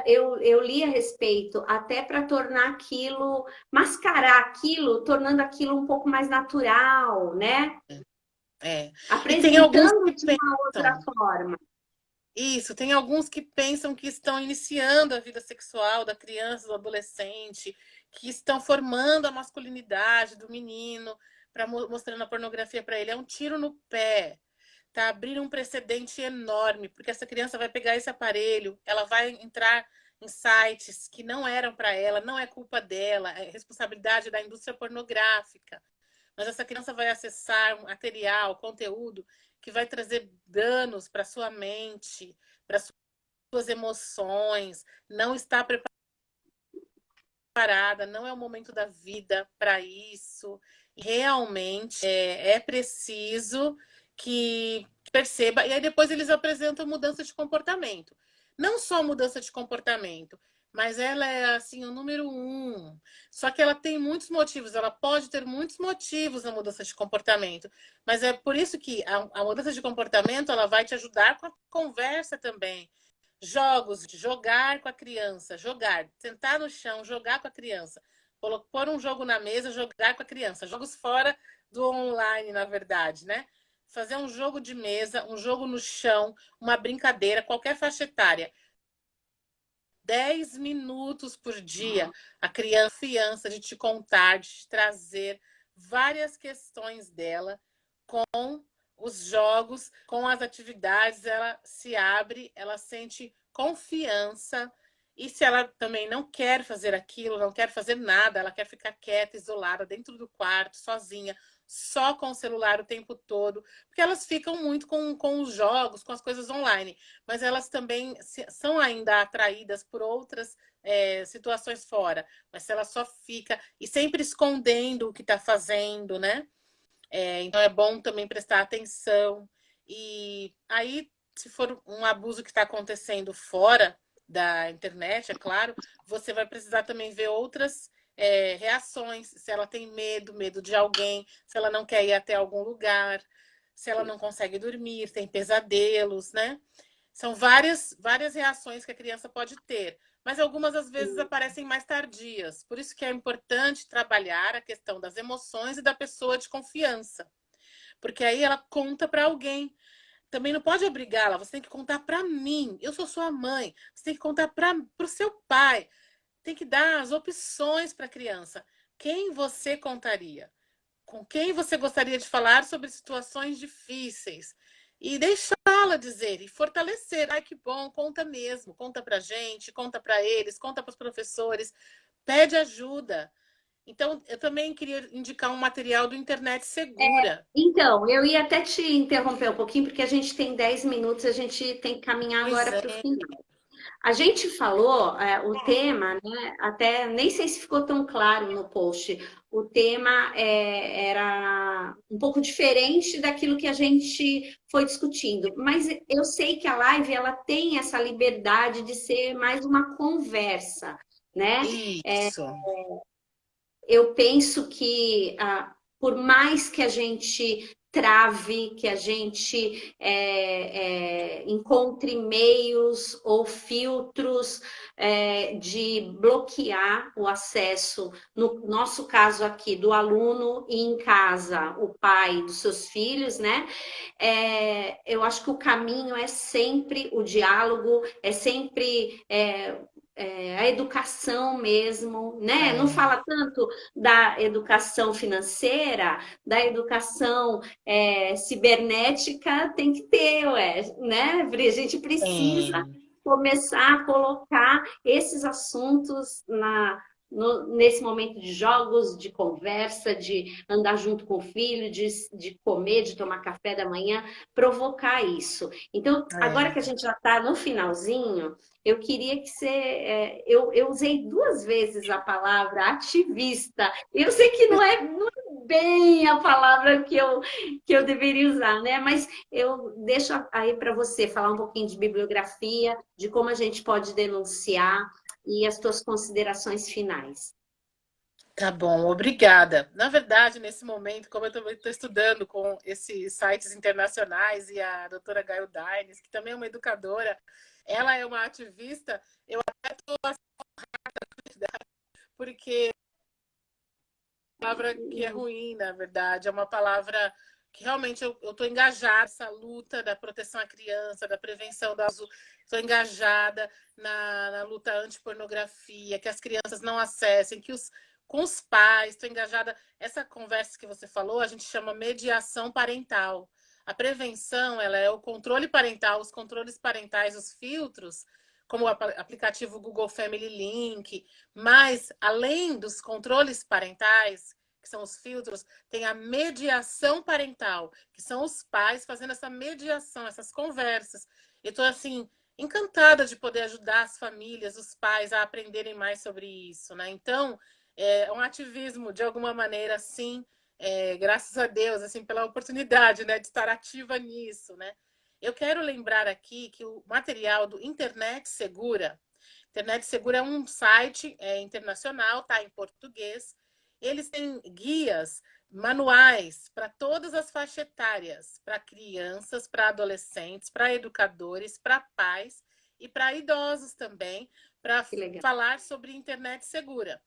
eu li a respeito, até para tornar aquilo, mascarar aquilo, tornando aquilo um pouco mais natural, né? É. E tem alguns Apresentando que de uma outra pensam. forma. Isso, tem alguns que pensam que estão iniciando a vida sexual da criança, do adolescente, que estão formando a masculinidade do menino, mostrando a pornografia para ele. É um tiro no pé. Tá abrindo um precedente enorme, porque essa criança vai pegar esse aparelho, ela vai entrar em sites que não eram para ela, não é culpa dela, é responsabilidade da indústria pornográfica. Mas essa criança vai acessar um material, conteúdo que vai trazer danos para sua mente, para suas emoções, não está preparada, não é o momento da vida para isso. Realmente é preciso que perceba, e aí depois eles apresentam mudança de comportamento. Não só mudança de comportamento, mas ela é assim o número 1. Só que ela tem muitos motivos, ela pode ter muitos motivos na mudança de comportamento. Mas é por isso que a mudança de comportamento ela vai te ajudar com a conversa também. Jogos, jogar com a criança, jogar, sentar no chão, jogar com a criança, pôr um jogo na mesa, jogar com a criança, jogos fora do online, na verdade, né? Fazer um jogo de mesa, um jogo no chão, uma brincadeira, qualquer faixa etária. 10 minutos por dia, a criança de te contar, de te trazer várias questões dela com os jogos, com as atividades, ela se abre, ela sente confiança. E se ela também não quer fazer aquilo, não quer fazer nada, ela quer ficar quieta, isolada, dentro do quarto, sozinha, só com o celular o tempo todo, porque elas ficam muito com os jogos, com as coisas online, mas elas também são ainda atraídas por outras situações fora, mas se ela só fica e sempre escondendo o que está fazendo, né? Então é bom também prestar atenção. E aí, se for um abuso que está acontecendo fora da internet, é claro, você vai precisar também ver outras reações. Se ela tem medo de alguém, se ela não quer ir até algum lugar, se ela não consegue dormir, tem pesadelos, né? São várias reações que a criança pode ter, mas algumas às vezes aparecem mais tardias. Por isso que é importante trabalhar a questão das emoções e da pessoa de confiança, porque aí ela conta para alguém. Também não pode obrigá-la, você tem que contar para mim. Eu sou sua mãe. Você tem que contar para o seu pai. Tem que dar as opções para a criança. Quem você contaria? Com quem você gostaria de falar sobre situações difíceis? E deixá-la dizer e fortalecer. Ai, que bom, conta mesmo. Conta pra gente, conta para eles, conta para os professores. Pede ajuda. Então, eu também queria indicar um material do Internet Segura. Então, eu ia até te interromper um pouquinho, porque a gente tem 10 minutos, a gente tem que caminhar Pois agora é. para o final. A gente falou, o tema, né? Até nem sei se ficou tão claro no post. O tema era um pouco diferente daquilo que a gente foi discutindo, mas eu sei que a live ela tem essa liberdade de ser mais uma conversa, né? Isso. Eu penso que por mais que a gente trave, que a gente encontre meios ou filtros de bloquear o acesso, no nosso caso aqui, do aluno e em casa, o pai dos seus filhos, né? Eu acho que o caminho é sempre o diálogo, é sempre a educação mesmo, né? Não É. fala tanto da educação financeira, da educação cibernética, tem que ter, ué, né? A gente precisa Sim. começar a colocar esses assuntos nesse momento de jogos, de conversa, de andar junto com o filho, de comer, de tomar café da manhã, provocar isso. Então, agora que a É. gente já está no finalzinho, eu queria que você. Eu usei 2 vezes a palavra ativista. Eu sei que não é bem a palavra que eu deveria usar, né? Mas eu deixo aí para você falar um pouquinho de bibliografia, de como a gente pode denunciar e as tuas considerações finais. Tá bom, obrigada. Na verdade, nesse momento, como eu também estou estudando com esses sites internacionais e a doutora Gail Dines, que também é uma educadora, ela é uma ativista, eu até estou porque é uma palavra que é ruim, na verdade, é uma palavra que realmente eu estou engajada nessa luta da proteção à criança, da prevenção do abuso, estou engajada na luta anti-pornografia, que as crianças não acessem, com os pais, estou engajada. Essa conversa que você falou, a gente chama mediação parental. A prevenção, ela é o controle parental, os controles parentais, os filtros, como o aplicativo Google Family Link, mas além dos controles parentais, que são os filtros, tem a mediação parental, que são os pais fazendo essa mediação, essas conversas. Eu estou, assim, encantada de poder ajudar as famílias, os pais a aprenderem mais sobre isso, né? Então, é um ativismo, de alguma maneira, sim, graças a Deus, assim, pela oportunidade, né, de estar ativa nisso, né? Eu quero lembrar aqui que o material do Internet Segura é um site internacional, tá em português. Eles têm guias, manuais para todas as faixas etárias, para crianças, para adolescentes, para educadores, para pais e para idosos também, para falar sobre internet segura.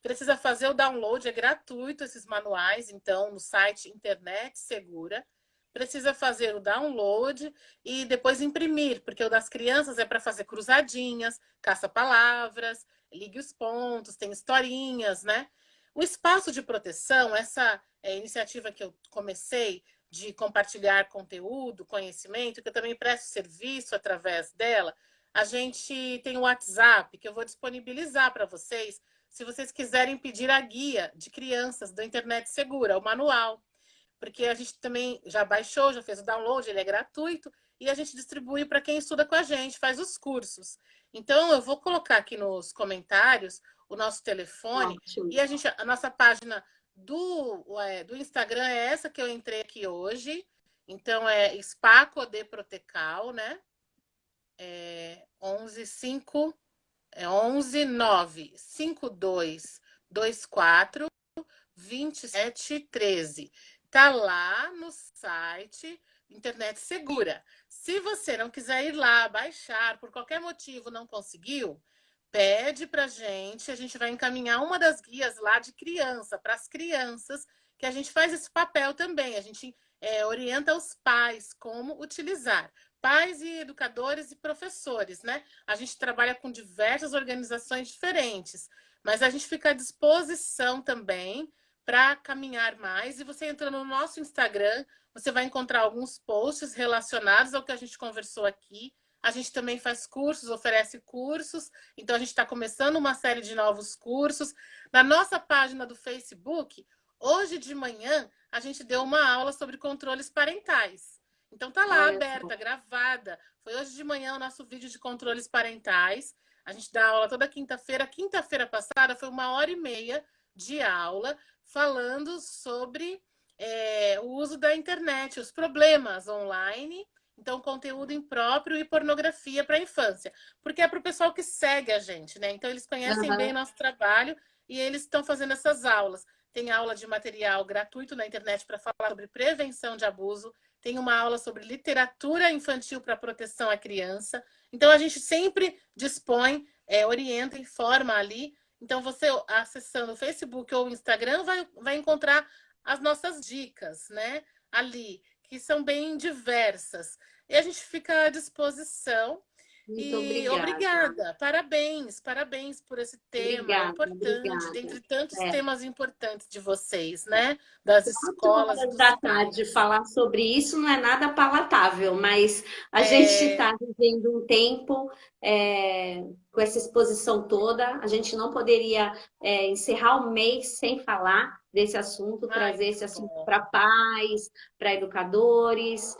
Precisa fazer o download, é gratuito esses manuais, então, no site Internet Segura. Precisa fazer o download e depois imprimir, porque o das crianças é para fazer cruzadinhas, caça-palavras, ligue os pontos, tem historinhas, né? O espaço de proteção, essa iniciativa que eu comecei de compartilhar conteúdo, conhecimento, que eu também presto serviço através dela, a gente tem o WhatsApp, que eu vou disponibilizar para vocês, se vocês quiserem pedir a guia de crianças do Internet Segura, o manual, porque a gente também já baixou, já fez o download, ele é gratuito, e a gente distribui para quem estuda com a gente, faz os cursos. Então, eu vou colocar aqui nos comentários o nosso telefone, e a nossa página do Instagram é essa que eu entrei aqui hoje, então é Spaco de Protecal, né? 11 9 52 24 27 13. Tá lá no site Internet Segura. Se você não quiser ir lá baixar, por qualquer motivo não conseguiu, pede pra gente, a gente vai encaminhar uma das guias lá de criança, para as crianças, que a gente faz esse papel também. A gente orienta os pais como utilizar. Pais e educadores e professores, né? A gente trabalha com diversas organizações diferentes, mas a gente fica à disposição também para caminhar mais. E você entrando no nosso Instagram, você vai encontrar alguns posts relacionados ao que a gente conversou aqui. A gente também faz cursos, oferece cursos. Então, a gente está começando uma série de novos cursos. Na nossa página do Facebook, hoje de manhã, a gente deu uma aula sobre controles parentais. Então, tá lá, aberta, gravada. Foi hoje de manhã o nosso vídeo de controles parentais. A gente dá aula toda quinta-feira. Quinta-feira passada foi 1h30 de aula falando sobre o uso da internet, os problemas online, então conteúdo impróprio e pornografia para a infância, porque é para o pessoal que segue a gente, né? Então eles conhecem bem nosso trabalho e eles estão fazendo essas aulas. Tem aula de material gratuito na internet para falar sobre prevenção de abuso, tem uma aula sobre literatura infantil para proteção à criança. Então a gente sempre dispõe, orienta, informa ali. Então, você acessando o Facebook ou o Instagram vai encontrar as nossas dicas, né? Ali, que são bem diversas. E a gente fica à disposição. Muito obrigada. Parabéns por esse tema importante, dentre tantos temas importantes de vocês, né? Das escolas. 4 horas da tarde falar sobre isso não é nada palatável, mas a gente está vivendo um tempo com essa exposição toda. A gente não poderia encerrar o mês sem falar desse assunto, trazer esse assunto para pais, para educadores,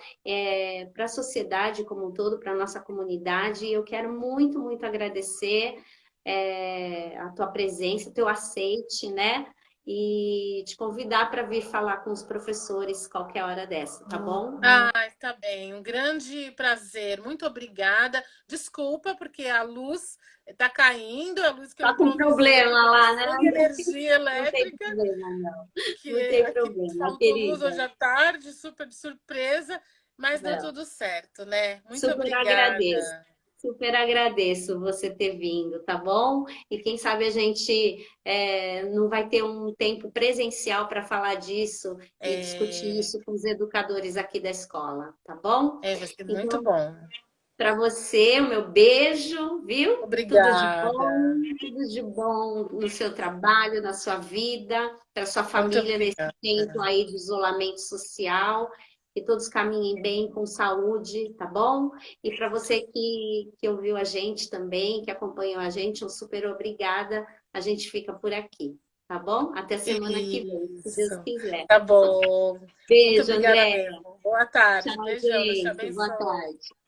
para a sociedade como um todo, para a nossa comunidade. Eu quero muito, muito agradecer a tua presença, o teu aceite, né? E te convidar para vir falar com os professores qualquer hora dessa, tá bom? Tá bem. Um grande prazer. Muito obrigada. Desculpa, porque a luz está caindo, a luz que eu com problema lá, né? Sem energia elétrica. Não tem problema, não. Não tem problema, faltou luz hoje à tarde, super de surpresa, mas deu tudo certo, né? Muito super obrigada. Agradeço. Super agradeço você ter vindo, tá bom? E quem sabe a gente não vai ter um tempo presencial para falar disso e discutir É, isso com os educadores aqui da escola, tá bom? vai ser muito Então, bom. para você, o meu beijo, viu? Obrigada. Tudo de bom no seu trabalho, na sua vida, para sua Muito família nesse obrigada. tempo aí de isolamento social. Que todos caminhem bem, com saúde, tá bom? E para você que ouviu a gente também, que acompanhou a gente, um super obrigada. A gente fica por aqui, tá bom? Até semana que vem, se Deus Isso. quiser. Tá bom. Muito Beijo, obrigada André. mesmo. Boa tarde. Tchau, Beijão. Deus te gente. Boa abençoe. tarde.